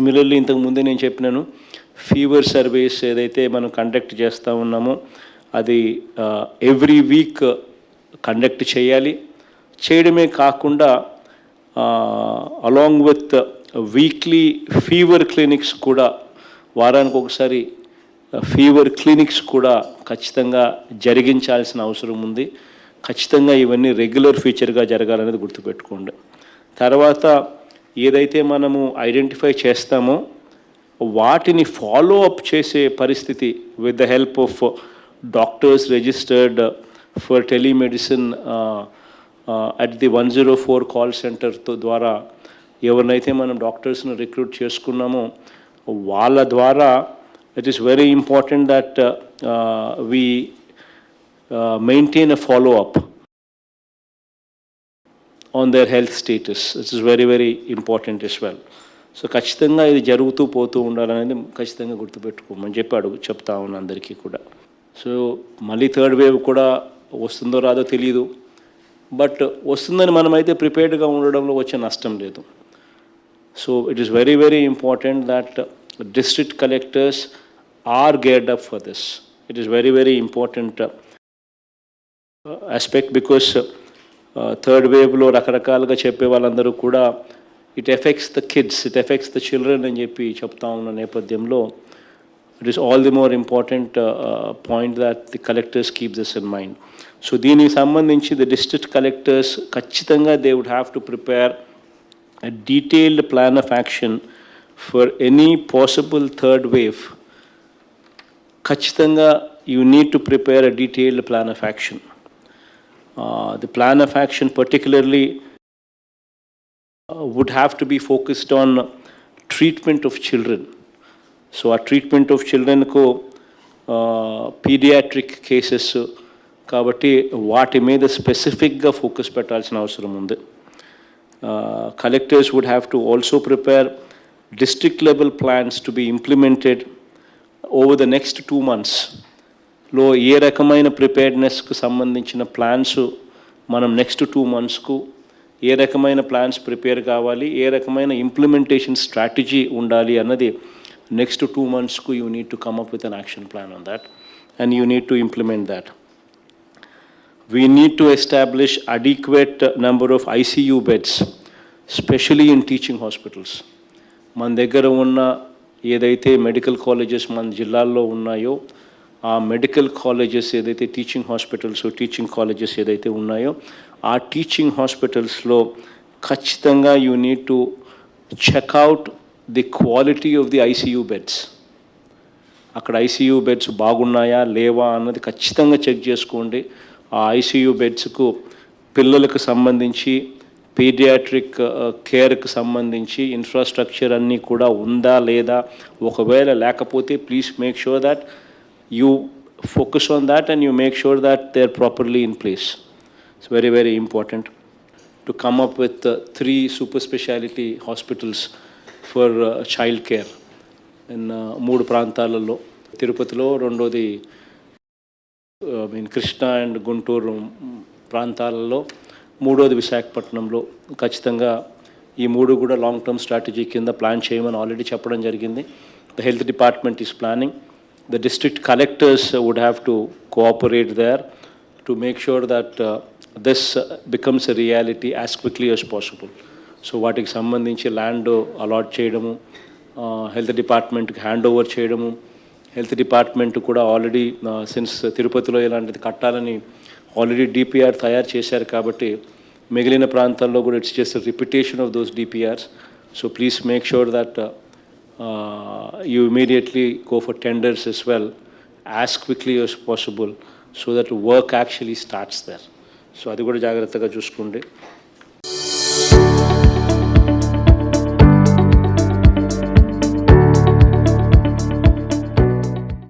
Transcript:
Similarly ఇంతకు ముందే నేను చెప్పినాను, ఫీవర్ సర్వేస్ ఏదైతే మనం కండక్ట్ చేస్తూ ఉన్నామో అది ఎవ్రీ వీక్ కండక్ట్ చేయాలి. చేయడమే కాకుండా along with weekly fever clinics కూడా, వారానికి ఒకసారి ఫీవర్ క్లినిక్స్ కూడా ఖచ్చితంగా జరిగించాల్సిన అవసరం ఉంది. ఖచ్చితంగా ఇవన్నీ రెగ్యులర్ ఫీచర్గా జరగాలనేది గుర్తుపెట్టుకోండి. తర్వాత ఏదైతే మనము ఐడెంటిఫై చేస్తామో వాటిని ఫాలో అప్ చేసే పరిస్థితి with the help of doctors registered for telemedicine at the 104 call సెంటర్తో ద్వారా ఎవరినైతే మనం డాక్టర్స్ని రిక్రూట్ చేసుకున్నామో వాళ్ళ ద్వారా it is very important that we maintain a follow-up on their health status. This is very, very important as well. So ఖచ్చితంగా ఇది జరుగుతూ పోతూ ఉండాలనేది ఖచ్చితంగా గుర్తుపెట్టుకోమని చెప్తా ఉన్నాను అందరికీ కూడా. సో మళ్ళీ థర్డ్ వేవ్ కూడా వస్తుందో రాదో తెలియదు, బట్ వస్తుందని మనమైతే ప్రిపేర్డ్గా ఉండడంలో వచ్చే నష్టం లేదు. So it is very, very important that district collectors are geared up for this. It is very, very important aspect because third wave lo రకరకాలుగా చెప్పే వాళ్ళందరూ కూడా it affects the kids, it affects the children అని చెప్పి చెప్తా ఉన్న నేపథ్యంలో it is all the more important point that the collectors keep this in mind. So దీనికి సంబంధించి the district collectors ఖచ్చితంగా they would have to prepare a detailed plan of action for any possible third wave. Khachitanga, you need to prepare a detailed plan of action. The plan of action particularly would have to be focused on treatment of children. So our treatment of children ko pediatric cases kabatti vaati meeda specific ga focus pettalsina avasaram undi. Collectors would have to also prepare district level plans to be implemented over the next 2 months. లో ఏ రకమైన ప్రిపేర్డ్నెస్కు సంబంధించిన plans మనం next 2 monthsకు ఏ రకమైన plans prepare కావాలి, ఏ రకమైన implementation strategy ఉండాలి అన్నది next 2 monthsకు you need to come up with an action plan on that and you need to implement that. We need to establish adequate number of ICU beds, specially in teaching hospitals. మన దగ్గర ఉన్న ఏదైతే medical colleges మన జిల్లాల్లో ఉన్నాయో ఆ medical colleges ఏదైతే teaching hospitals, teaching colleges ఏదైతే ఉన్నాయో ఆ టీచింగ్ హాస్పిటల్స్లో ఖచ్చితంగా you need to check out the quality of the ICU beds. అక్కడ ICU బెడ్స్ బాగున్నాయా లేవా అన్నది ఖచ్చితంగా చెక్ చేసుకోండి. ఆ ICU బెడ్స్కు పిల్లలకు సంబంధించి పీడియాట్రిక్ కేర్కి సంబంధించి ఇన్ఫ్రాస్ట్రక్చర్ అన్నీ కూడా ఉందా లేదా, ఒకవేళ లేకపోతే please make sure that you focus on that and you make sure that they are properly in place. It's very, very important to come up with 3 super speciality hospitals for child care in 3 ప్రాంతాలలో, తిరుపతిలో, రెండోది Krishna and Guntur ప్రాంతాలలో, మూడోది విశాఖపట్నంలో. ఖచ్చితంగా ఈ 3 కూడా long term strategy కింద ప్లాన్ చేయమని ఆల్రెడీ చెప్పడం జరిగింది. The health department is planning. The district collectors would have to cooperate there to make sure that this becomes a reality as quickly as possible. So వాటికి సంబంధించి land allot చేయడము, health డిపార్ట్మెంట్కి hand over చేయడము, health department కూడా already since తిరుపతిలో ఇలాంటిది కట్టాలని already DPR తయారు చేశారు కాబట్టి మిగిలిన ప్రాంతాల్లో కూడా it's just repetition of those DPRs. So please make sure that you immediately go for tenders as well as quickly as possible so that work actually starts there. So అది కూడా జాగ్రత్తగా చూసుకోండి.